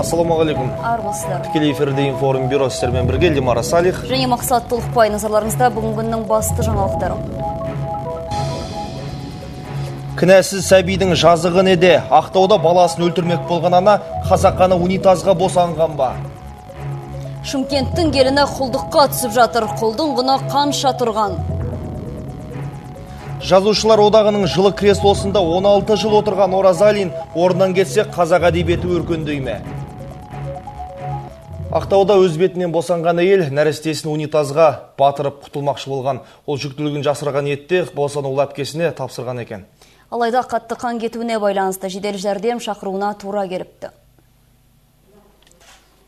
Ассаламағалейкум. Армысыздар. Тікелей эфирде информ бюро сіздермен бірге Лимара Салих. Және Мақсат Толықбай, назарларыңызда бүгінгі күннің басты жаңалықтары. Кінәсіз сәбидің жазығы неде? Ақтауда баласын өлтірмек болған ана қасақаны унитазға босанған ба? Шымкенттің келіні құлдыққа түсіп жатыр. Құлдың құны қанша тұрған? Жазушылар одағының жылы креслосында 16 жыл отырған Оразалин орнынан кетсе қазақ әдебиеті өркендей ме? Ақтауда өз бетінен босанған әйел нәрестесін унитазға батырып құтылмақшы болған. Ол жүктілігін жасырған ниетте босану әпкесіне тапсырған екен. Алайда қатты қан кетуіне байланысты жедел жәрдем шақыруына тура келіпті.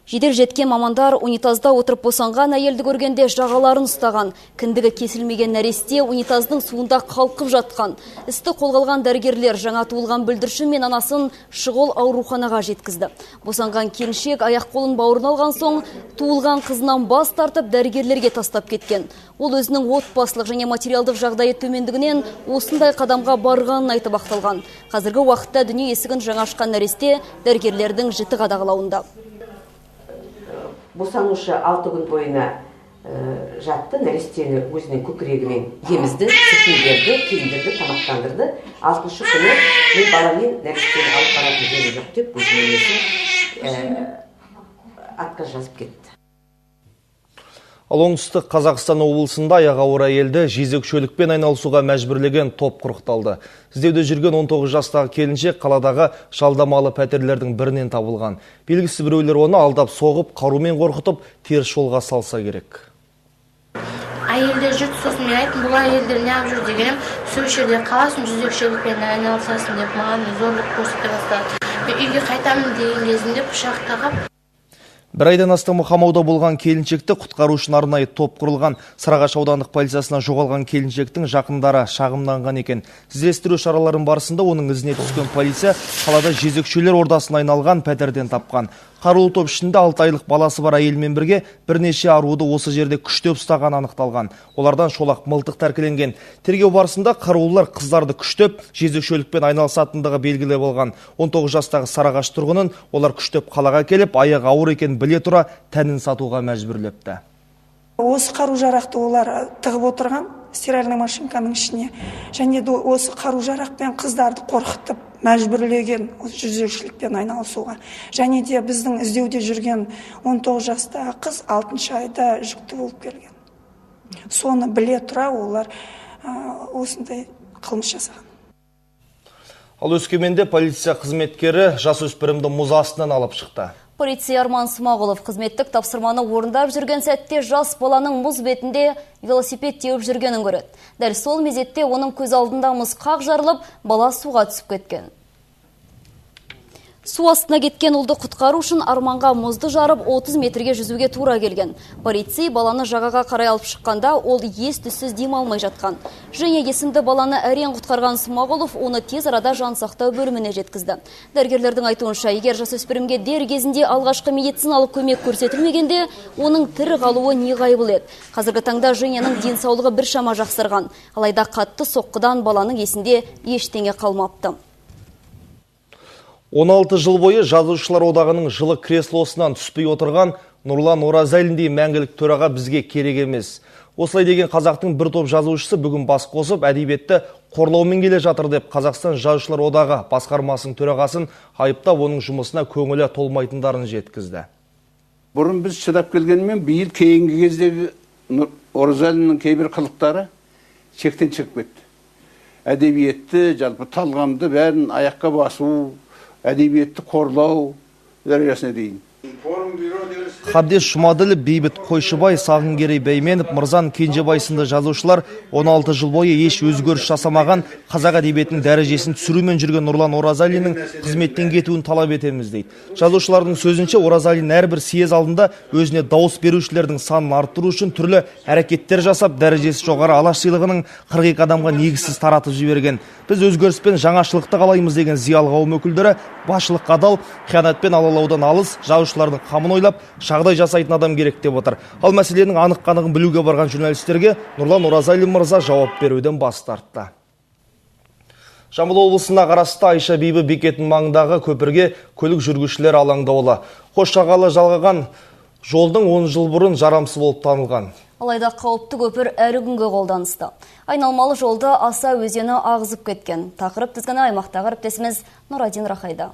Жедел жеткен мамандар унитазда отырып босанған әйелді көргенде жағаларын ұстаған. Кіндігі кесілмеген нәресте унитаздың суында қалқып жатқан. Істі қолға алған дәрігерлер жаңа туылған бүлдіршін мен анасын шұғыл ауруханаға жеткізді. Босанған келіншек аяқ қолын бауырына алған соң туылған қызынан бас тартып дәрігерлерге тастап кеткен. Ол өзінің отбасылық және материалдық жағдайы төмендігінен осындай қадамға барғанын айтып ақталған. Қазіргі уақытта дүние есігін жаңа ашқан нәресте дәрігерлердің жіті қадағалауында. Босанушы 6 күн бойына жатты, нәрестені өзінің көкірегімен емізді, сүтін берді, киіндірді, тамақтандырды. 6-шы күні мен баламен нәрестені алып баратын жері жоқ деп өзінің отказ жазып кетті. Ал оңтүстік Қазақстан облысында аяғы ауыр әйелді жезөкшелікпен айналысуға мәжбүрлеген топ құрықталды. Іздеуде жүрген 19 жастағы келіншек қаладағы жалдамалы пәтерлердің бірінен табылған. Белгісіз біреулер оны алдап соғып, қарумен қорқытып, теріс жолға салса керек. Әйелдер жүрді, сосын мен айттым, бұл әйелдер не алып жүр дегенім, сол жерде қаласын жезөкшелікпен айналысасың деп маған зорлық көрсете бастады. Мен үйге қайтамын деген кезімде пышақ тағып. Бір айдан астам қамауда болған келіншекті құтқару үшін арнайы топ құрылған. Сарыағаш аудандық полициясынан жоғалған келіншектің жақындары шағымданған екен. Іздестіру шараларын барысында оның ізіне түскен полиция қалада жезөкшелер ордасына айналған пәтерден тапқан. Қарулы топ ішінде 6 айлық баласы бар әйелмен бірге бірнеше аруды осы жерде күштеп ұстаған анықталған. Олардан шолақ мылтық тәркіленген. Тергеу барысында қарулылар қыздарды күштеп жезөкшелікпен айналысатындығы белгілі болған. 19 жастағы Сарыағаш тұрғынын олар күштеп қалаға келіп, аяғы ауыр екен біле тұра тәнін сатуға мәжбүрлепті. Осы қару-жарақты олар тығып отырған стиральный машинканың ішіне, және де осы қару-жарақпен қыздарды қорқытып мәжбүрлеген жезөкшелікпен айналысуға. Және де біздің іздеуде жүрген 19 жастағы қыз 6 айда жүкті болып келген. Соны біле тұра олар осындай қылмыс жасаған. Ал Өскеменде полиция қызметкері жасөспірімді мұз астынан алып шықты. Полиция Арман Смағұлов қызметтік тапсырманы орындап жүрген сәтте жас баланың мұз бетінде велосипед теуіп жүргенін көреді. Дәл сол мезетте оның көз алдында мұз қақ жарылып, бала суға түсіп кеткен. Су астына кеткен ұлды құтқару үшін Арманға мұзды жарып 30 метрге жүзуге тура келген. Полицей баланы жағаға қарай алып шыққанда ол ес-түссіз демалмай жатқан. Және есімді баланы әрең құтқарған Смағұлов оны тез арада жан сақтау бөліміне жеткізді. Дәрігерлердің айтуынша, егер жасөспірімге дер кезінде алғашқы медициналық көмек көрсетілмегенде, оның тірі қалуы неғайбыл еді. Қазіргі таңда Женяның денсаулығы біршама жақсарған. Алайда қатты соққыдан баланың есінде ештеңе қалмапты. 16 жыл бойы жазушылар одағының жылы креслосынан түспей отырған Нұрлан Оразалиндей мәңгілік төраға бізге керек емес. Осылай деген қазақтың бір топ жазушысы бүгін бас қосып, әдебиетті қорлаумен келе жатыр деп Қазақстан жазушылар одағы басқармасының төрағасын айыптап, оның жұмысына көңілі толмайтындарын жеткізді. Бұрын біз шыдап келгенмен, биыл кейінгі кездегі Оразалиннің кейбір қылықтары шектен шығып кетті. Әдебиетті, жалпы талғамды бәрін аяққа басу, әдебиетті қорлау дәрежесіне дейін. Қабдеш Жұмаділ, Бейбіт Қойшыбай, Сағынгерей Бәйменов, Мырзан Кенжебай сынды жазушылар 16 жыл бойы еш өзгеріс жасамаған қазақ әдебиетінің дәрежесін түсірумен жүрген Нұрлан Оразалиннің қызметтен кетуін талап етеміз дейді. Жазушылардың сөзінше, Оразалин әрбір съез алдында өзіне дауыс берушілердің санын арттыру үшін түрлі әрекеттер жасап, дәрежесі жоғары Алаш сыйлығының 42 адамға негізсіз таратып жіберген. Біз өзгеріспен жаңашылықты қалаймыз деген зиялы қауым өкілдері басшылыққа адал, қиянатпен алалаудан алыс, жазушылардың қамын ойлап, жағдай жасайтын адам керек деп отыр. Ал мәселенің анық-қанығын білуге барған журналистерге Нұрлан Оразалин мырза жауап беруден бас тартты. Жамбыл облысына қарасты Айша Бибі бекетінің маңындағы көпірге көлік жүргізушілер алаңдаулы. Қосшағалы жалғаған жолдың 10 жыл бұрын жарамсыз болып танылған. Алайда қауіпті көпір әрі күнге қолданысты. Айналмалы жолды Аса өзені ағызып кеткен. Тақырып тізгіні аймақтағы әріптесіміз Нұрадин Рахайда.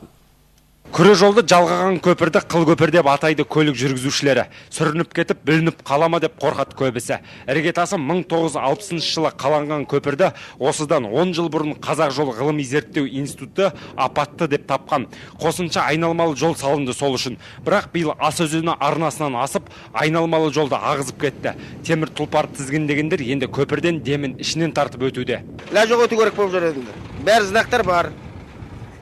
Күре жолды жалғаған көпірді қыл көпір деп атайды көлік жүргізушілері. Сүрініп кетіп, бүлініп қалама деп қорқады көбісі. Іргетасы 1960 жылы қаланған көпірді осыдан 10 жыл бұрын Қазақ жол ғылыми зерттеу институты апатты деп тапқан. Қосымша айналмалы жол салынды сол үшін. Бірақ биыл Аса өзені арнасынан асып, айналмалы жолды ағызып кетті. Темір тұлпар тізгіндегендер енді көпірден демін ішінен тартып өтуде. Ләжоқ өту керек болып жүреді. Бәрі знактар бар.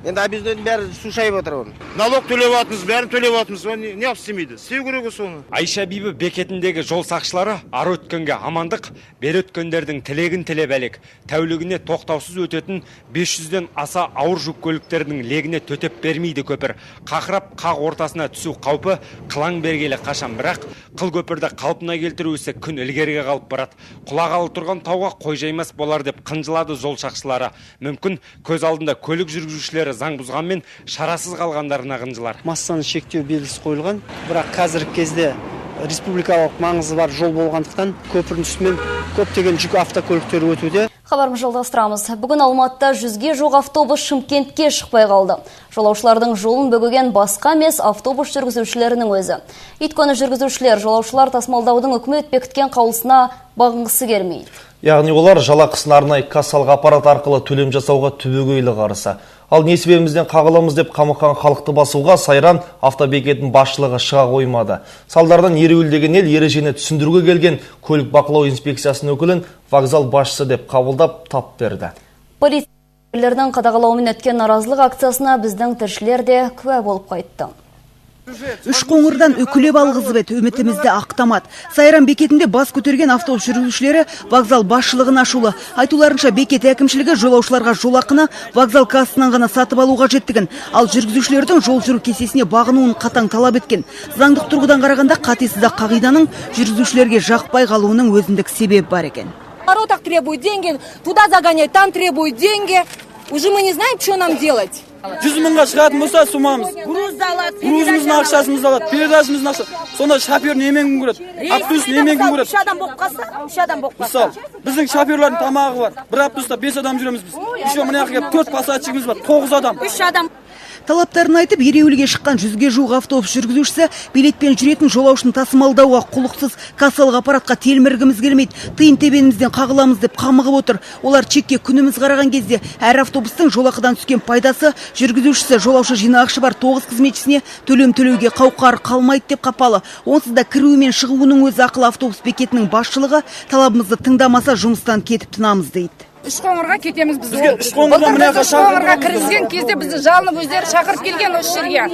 Енді объезден бәрі су шайып отыр оны. Налог төлеп атымыз, бәрін төлеп атымыз. Не істемейді? Істеу керек соны. Айша Бибі бекетіндегі жол сақшылары ар өткенге амандық, бер өткендердің тілегін тілеп әлек. Тәулігіне тоқтаусыз өтетін 500-ден аса ауыр жүк көліктердің легіне төтеп бермейді көпір. Қақырап қақ ортасына түсу қаупі қылаң бергелі қашан, бірақ қыл көпірді қалпына келтіру ісі күн ілгеріге қалып барады. Құлағалы тұрған тауға қой жаймас болар деп қынжылады жол сақшылары. Мүмкін көз алдында көлік жүргізушілері заң бұзғанмен шарасыз қалғандарына қынжылар. Массаны шектеу белгісі қойылған, бірақ қазіргі кезде республикалық маңызы бар жол болғандықтан көпірдің үстімен көптеген жүк автокөліктері өтуде. Хабарымызды жалғастырамыз. Бүгін Алматыда 100-ге жуық автобус Шымкентке шықпай қалды. Жолаушылардың жолын бөгеген басқа емес автобус жүргізушілерінің өзі. Өйткені жүргізушілер жолаушылар тасымалдаудың үкімет бекіткен қаулысына бағынғысы келмейді. Яғни олар жалақысын арнайы кассалық аппарат арқылы төлем жасауға түбегейлі қарсы. Ал несібемізден қағыламыз деп қамыққан халықты басуға Сайран автобекетінің басшылығы шыға қоймады. Салдардан ереуілдеген ел ережені түсіндіруге келген көлік бақылау инспекциясының өкілін вокзал басшысы деп қабылдап тап берді. Полицейлердің қадағалауымен өткен наразылық акциясына біздің тілшілер де куә болып қайтты. Үш қоңырдан үкілеп алғызып ет, үмітімізді ақтамады. Сайран бекетінде бас көтерген автобус жүргізушілері вокзал басшылығын ашулы. Айтуларынша бекет әкімшілігі жолаушыларға жолақыны вокзал кассасынан ғана сатып алуға жеттігін, ал жүргізушілердің жол жүру кестесіне бағынуын қатаң талап еткен. Заңдық тұрғыдан қарағанда қатесіз қағиданың жүргізушілерге жақпай қалуының өзіндік себебі бар екен. Воротах требуют деньги, туда загонять, там требуют деньги. Уже мы не знаем, что нам делать. 100 мыңға шығатын болса сумамыз. Грузымыздың ақшасымызды алады, передачымыздың ақшасы. Сонда шофер немен күн көреді? Автобус немен күн көреді? 3 адам болып қалса, 3 адам болып қалса. Мысалы, біздің шоферлардың тамағы бар. Бір автобуста 5 адам жүреміз біз. Еще мына жаққа 4 пассажиріміз бар, 9 адам. 3 адам. Талаптарын айтып, ереуілге шыққан 100-ге жуық автобус жүргізушісі билетпен жүретін жолаушыны тасымалдауға құлықсыз кассалық аппаратқа телміргіміз келмейді. Тыйым тебенімізден қағыламыз деп қамығып отыр. Олар чекке күніміз қараған кезде әр автобустың жолақыдан түскен пайдасы жүргізушісі жолаушы жинағышы бар 9 қызметшісіне төлем төлеуге қауқары қалмайды деп қапалы. Онсыз да кіруі мен шығуының өзі ақылы автобус бекетінің басшылығы талабымызды тыңдамаса жұмыстан кетіп тынамыз дейді. Үш қоңырға кетеміз біз. Үш қоңырға кіргізген кезде бізді жалынып өздері шақырып келген осы жерге.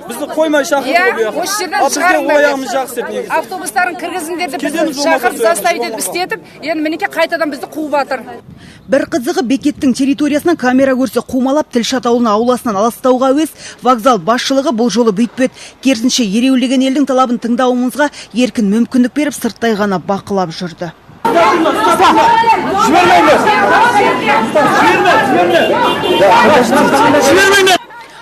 Бізді қоймай шақырып осы жерден шығарыңдар. Автобустарын кіргізіңдер деп бізді шақырып заставить етіп істетіп, енді мінекей қайтадан бізді қуып жатыр. Бір қызығы бекеттің территориясынан камера көрсе қумалап тілші атаулыны ауласынан аластауға әуес, вокзал басшылығы бұл жолы бүйтпеді. Керісінше ереуілдеген елдің талабын тыңдауымызға еркін мүмкіндік беріп сырттай ғана бақылап жүрді.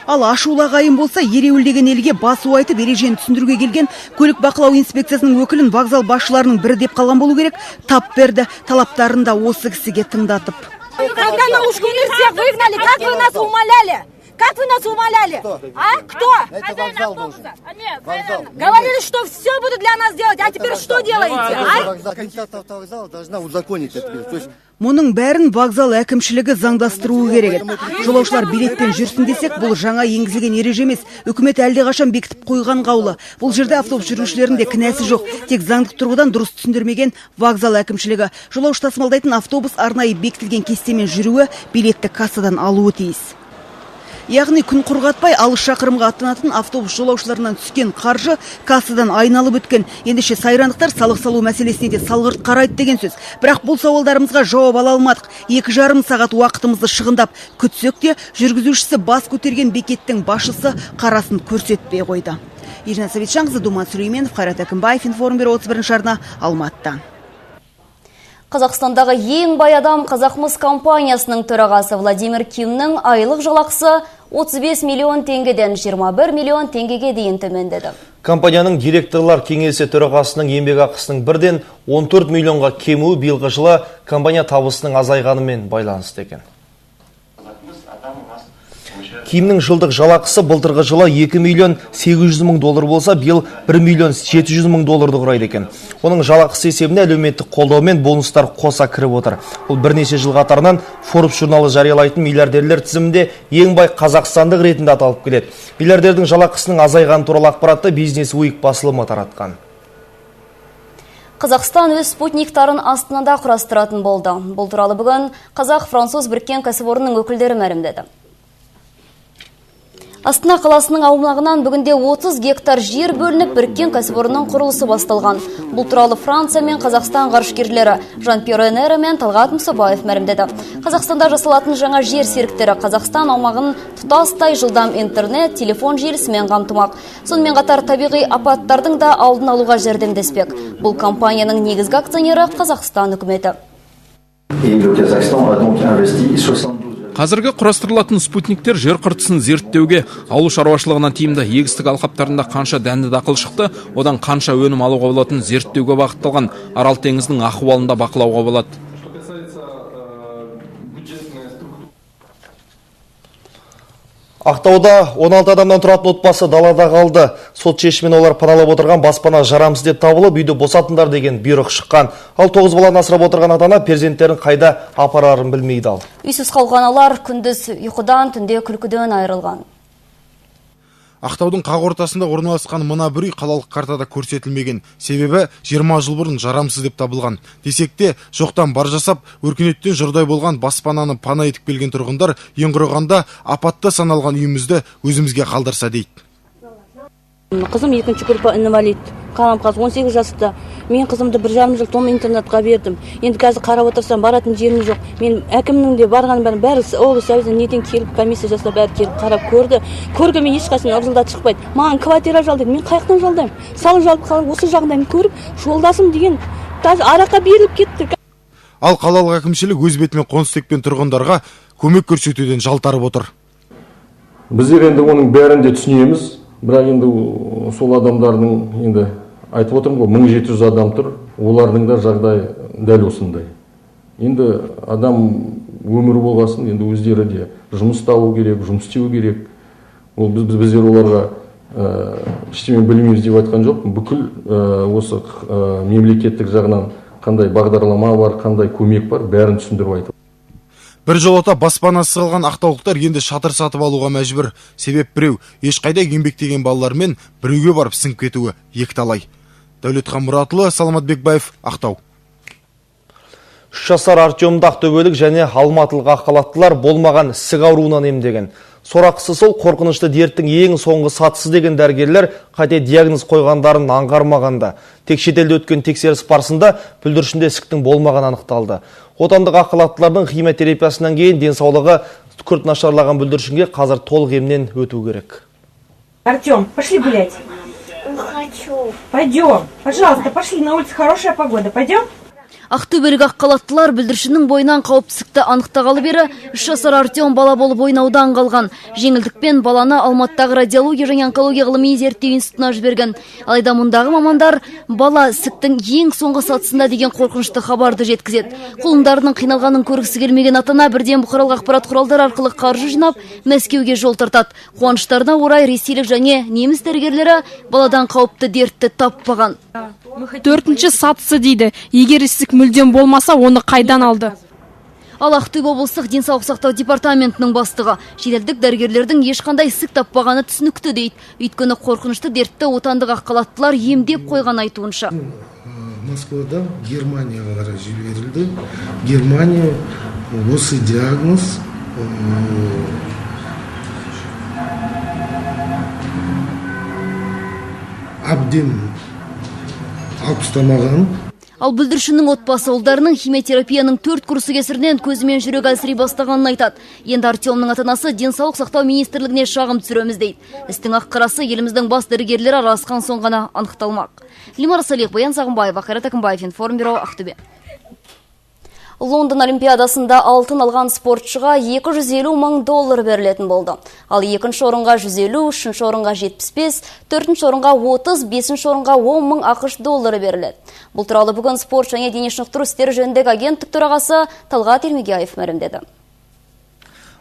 Ал ашулағайын болса ереуілдеген елге басу айтып ережені түсіндіруге келген көлік бақылау инспекциясының өкілін вокзал басшыларының бірі деп қалған болу керек, тап берді. Талаптарын да осы кісіге тыңдатып. Когда на Ушкунир всех выгнали, как вы нас умоляли? Как вы нас умоляли? А? Кто? Это вокзал должен. Говорили, что все будут для нас делать, а теперь что делаете? Организация автовокзала должна узаконить это. Мұның бәрін вокзал әкімшілігі заңдастыруы керек. Жолаушылар билетпен жүрсін десек, бұл жаңа енгізілген ереже емес. Үкімет әлдеқашан бекітіп қойған қаулы. Бұл жерде автобус жүргізушілерінде кінәсі жоқ. Тек заңдық тұрғыдан дұрыс түсіндірмеген вокзал әкімшілігі. Жолаушы тасымалдайтын автобус арнайы бекітілген кестемен жүруі, билетті кассадан алуы тиіс. Яғни күн құрғатпай алыс шақырымға аттанатын автобус жолаушыларынан түскен қаржы кассадан айналып өткен. Ендеше сайрандықтар салық салу мәселесіне де салғырт қарайды деген сөз. Бірақ бұл сауалдарымызға жауап ала алмадық. 2,5 сағат уақытымызды шығындап күтсек те жүргізушісі бас көтерген бекеттің басшысы қарасын көрсетпей қойды. Ирина Саветжанқызы, Думан Сүлейменов, Қайрат Әкімбаев, Информбюро 31 арна, Алматыдан. Қазақстандағы ең бай адам Қазақмыс компаниясының төрағасы Владимир Кимнің айлық жалақысы 35 миллион теңгеден 21 миллион теңгеге дейін төмендеді. Компанияның директорлар кеңесі төрағасының еңбекақысының бірден 14 миллионға кемуі биылғы жылы компания табысының азайғанымен байланысты екен. Кимнің жылдық жалақысы былтырғы жылы 2 миллион 800 мың доллар болса, биыл 1 миллион 700 мың долларды құрайды екен. Оның жалақысы есебіне әлеуметтік қолдау мен бонустар қоса кіріп отыр. Бұл бірнеше жыл қатарынан Forbes журналы жариялайтын миллиардерлер тізімінде ең бай қазақстандық ретінде аталып келеді. Миллиардердің жалақысының азайғаны туралы ақпаратты Business Week басылымы таратқан. Қазақстан өз спутниктарын Астанада құрастыратын болды. Бұл туралы бүгін Қазақ-Француз біріккен кәсіпорынның өкілдері мәлімдеді. Астана қаласының аумағынан бүгінде 30 гектар жер бөлініп біріккен кәсіпорынның құрылысы басталған. Бұл туралы Франция мен Қазақстан ғарышкерлері Жан-Пьер Энера мен Талғат Мұсабаев мәлімдеді. Қазақстанда жасалатын жаңа жер серіктері Қазақстан аумағын тұтастай жылдам интернет, телефон желісімен қамтымақ. Сонымен қатар табиғи апаттардың да алдын алуға жәрдемдеспек. Бұл компанияның негізгі акционері Қазақстан үкіметі. Қазіргі құрастырылатын спутниктер жер қыртысын зерттеуге, ауыл шаруашылығына тиімді егістік алқаптарында қанша дәнді дақыл шықты, одан қанша өнім алуға болатын зерттеуге бағытталған. Арал теңізінің ахуалында бақылауға болады. Ақтауда 16 адамнан тұратын отбасы далада қалды. Сот шешімімен олар паналап отырған баспана жарамсыз деп табылып, үйді босатыңдар деген бұйрық шыққан. Ал 9 баланы асырап отырған ата-ана перзенттерін қайда апарарын білмейді ал. Үйсіз қалған алар күндіз ұйқыдан, түнде күлкіден айырылған. Ақтаудың қақ ортасында орналасқан мына бір үй қалалық картада көрсетілмеген. Себебі 20 жыл бұрын жарамсыз деп табылған. Десекте жоқтан бар жасап, өркениеттен жұрдай болған баспананы пана етіп келген тұрғындар ең құрығанда апатты саналған үйімізді өзімізге қалдырса дейді. Қызым екінші группа инвалид. Қалам қаз 18 жаста. Мен қызымды 1,5 жыл том интернатқа бердім. Енді қазір қарап отырсам баратын жерім жоқ. Мен әкімнің де барған бәрі облыс әуезінен неден келіп комиссия жасап бәрі келіп қарап көрді. Көрге мен ешқайсынан ыржылдап шықпайды. Маған квартира жал дейді. Мен қайықтан жалдаймын. Салық жалып қалып осы жағдайын көріп, жолдасым деген араққа беріліп кетті. Ал қалалық әкімшілік өз бетімен қоныс тепкен тұрғындарға көмек көрсетуден жалтарып отыр. Біздер енді оның бәрін де түсінеміз. Бірақ енді сол адамдардың енді айтып отырмын ғой, 1700 адам тұр, олардың да жағдайы дәл осындай. Енді адам өмірі болғасын, енді өздері де жұмыс табу керек, жұмыс істеу керек. Ол біздер оларға ештеңе білмейміз деп айтқан жоқ. Бүкіл осы мемлекеттік жағынан қандай бағдарлама бар, қандай көмек бар, бәрін түсіндіріп айтып. Бір жолата баспанасыз қалған ақтаулықтар енді шатыр сатып алуға мәжбүр. Себеп біреу, ешқайда еңбектеген балалармен біреуге барып сіңіп кетуі екталай. Дәулетхан Мұратұлы, Саламат Бекбаев, Ақтау. 3 жасар Артемді ақтөбелік және алматылық аққалаттылар болмаған ісік ауруынан емдеген. Сорақысы сол қорқынышты дерттің ең соңғы сатысы деген дәрігерлер қате диагноз қойғандарын аңғармағанда. Тек шетелде өткен тексеріс барысында бүлдіршінде ісіктің болмаған анықталды. Отандық аққалаттылардың химиотерапиясынан кейін денсаулығы күрт нашарлаған бүлдіршінге қазір толық емнен өту керек. Артем, пошли гулять. Хочу. Пойдем. Пожалуйста, пошли, на улице хорошая погода. Пойдем? Ақтөбелік аққалаттылар бүлдіршіннің бойынан қауіпсіздікті анықтағалы бері 3 жасар Артем бала болып ойнаудан қалған. Жеңілдікпен баланы Алматыдағы радиология және онкология ғылыми зерттеу институтына жіберген. Алайда мұндағы мамандар бала ісіктің ең соңғы сатысында деген қорқынышты хабарды жеткізеді. Құлындарының қиналғанын көргісі келмеген ата-ана бірден бұқаралық ақпарат құралдары арқылы қаржы жинап Мәскеуге жол тартады. Қуаныштарына орай ресейлік және неміс дәрігерлері баладан қауіпті дертті таппаған. 4-ші сатысы дейді. Егер ісік мүлдем болмаса, оны қайдан алды? Ал Ақтөбе облыстық денсаулық сақтау департаментінің бастығы шетелдік дәрігерлердің ешқандай ісік таппағаны түсінікті дейді. Өйткені қорқынышты дертті отандық аққалаттылар емдеп қойған айтуынша. Москвадан Германияға қарай жіберілді. Германия осы диагноз әбден алпыстамаған. Ал бүлдіршіннің отбасы ұлдарының химиотерапияның 4 курсы кесірінен көзімен жүрек әлсірей бастағанын айтады. Енді Артемнің ата-анасы денсаулық сақтау министрлігіне шағым түсіреміз дейді. Істің ақ-қарасы еліміздің бас дәрігерлері араласқан соң ғана анықталмақ. Лимар Салих, Баян Сағымбаева, Қайрат Акымбаев, Информбюро, Ақтөбе. Лондон Олимпиадасында алтын алған спортшыға 250 мың доллар берілетін болды. Ал екінші орынға 150, үшінші орынға 75, төртінші орынға 30, бесінші орынға 10 мың ақш доллары беріледі. Бұл туралы бүгін спорт және дене шынықтыру істері жөніндегі агенттік төрағасы Талғат Ермегияев мәлімдеді.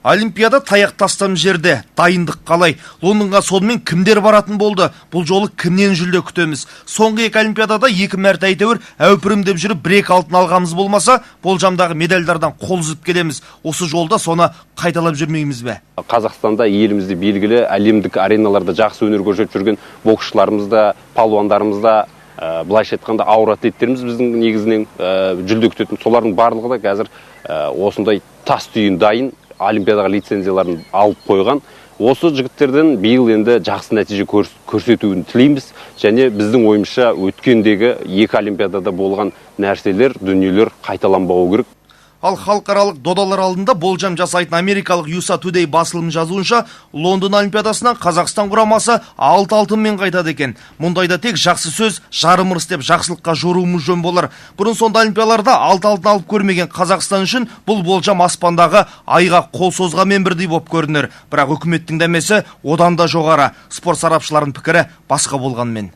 Олимпиада таяқ тастам жерде, дайындық қалай. Лондонға сонымен кімдер баратын болды? Бұл жолы кімнен жүлде күтеміз? Соңғы екі Олимпиадада 2 мәрте әйтеуір әупірімдеп жүріп 1-2 алтын алғанымыз болмаса, болжамдағы медальдардан қол үзіп келеміз. Осы жолда соны қайталап жүрмейміз бе? Қазақстанда, елімізде белгілі әлемдік ареналарда жақсы өнер көрсетіп жүрген боксшыларымызда, палуандарымызда, былайша айтқанда ауыр атлеттеріміз біздің негізінен жүлде күтетін. Солардың барлығы да қазір осындай тас түйін дайын олимпиадаға лицензияларын алып қойған. Осы жігіттерден биыл енді жақсы нәтиже көрсетуін тілейміз, және біздің ойымызша өткендегі екі олимпиадада болған нәрселер, дүниелер қайталанбауы керек. Ал халықаралық додалар алдында болжам жасайтын америкалық USA Today басылым жазуынша, Лондон Олимпиадасынан Қазақстан құрамасы 6 алтынмен қайтады екен. Мұндайда тек жақсы сөз, жарым ырыс деп жақсылыққа жоруымыз жөн болар. Бұрын сонда олимпиадаларда 6 алтын алып көрмеген Қазақстан үшін бұл болжам аспандағы айға қол созғанмен бірдей болып көрінер. Бірақ үкіметтің дәмесі одан да жоғары. Спорт сарапшыларының пікірі басқа болғанмен.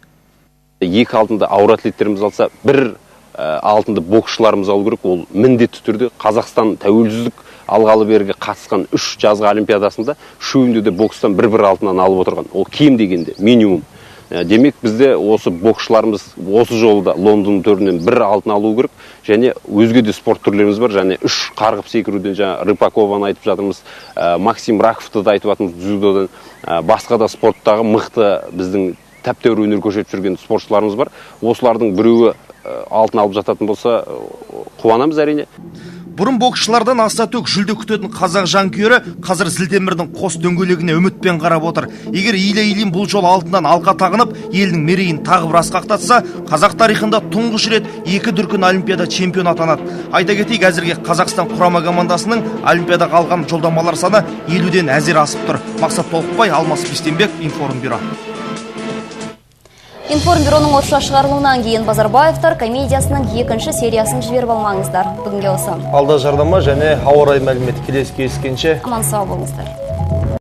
Екі алтынды ауыр атлеттеріміз алса, бір алтынды боксшыларымыз алу керек. Ол міндетті түрде Қазақстан тәуелсіздік алғалы берге қатысқан 3 жазғы олимпиадасында үшеуінде де бокстан бір алтыннан алып отырған. Ол кем дегенде минимум. Демек бізде осы боксшыларымыз осы жолда Лондон төрінен бір алтын алу керек. Және өзге де спорт түрлеріміз бар. Және 3 қарғып секіруден жаңа Рыпакованы айтып жатырмыз, Максим Раховты да айтып жатырмыз, дзюдодан, басқа да спорттағы мықты біздің тәптеуір өнер көрсетіп жүрген спортшыларымыз бар. Осылардың біреуі алтын алып жататын болса, қуанамыз әрине. Бұрын боксшылардан аса төк жүлде күтетін қазақ жанкүйері қазір Зілтемірдің қос дөңгелегіне үмітпен қарап отыр. Егер Илей бұл жол алтыннан алқа тағынып, елдің мерейін тағы бір асқақтатса, қазақ тарихында тұңғыш рет 2 дүркін олимпиада чемпион атанады. Айта кетейік, әзірге Қазақстан құрама командасының олимпиадаға алған жолдамалар саны 50-ден әзер асып тұр. Мақсат Толықбай, Алмас Бестенбек, Информбюро. Информбюроның орысша шығарылуынан кейін Базарбаевтар комедиясының 2-ші сериясын жіберіп алмаңыздар. Бүгінге осы. Алда жарнама және ауа райы мәліметі келесі кездескенше. Аман сау болыңыздар.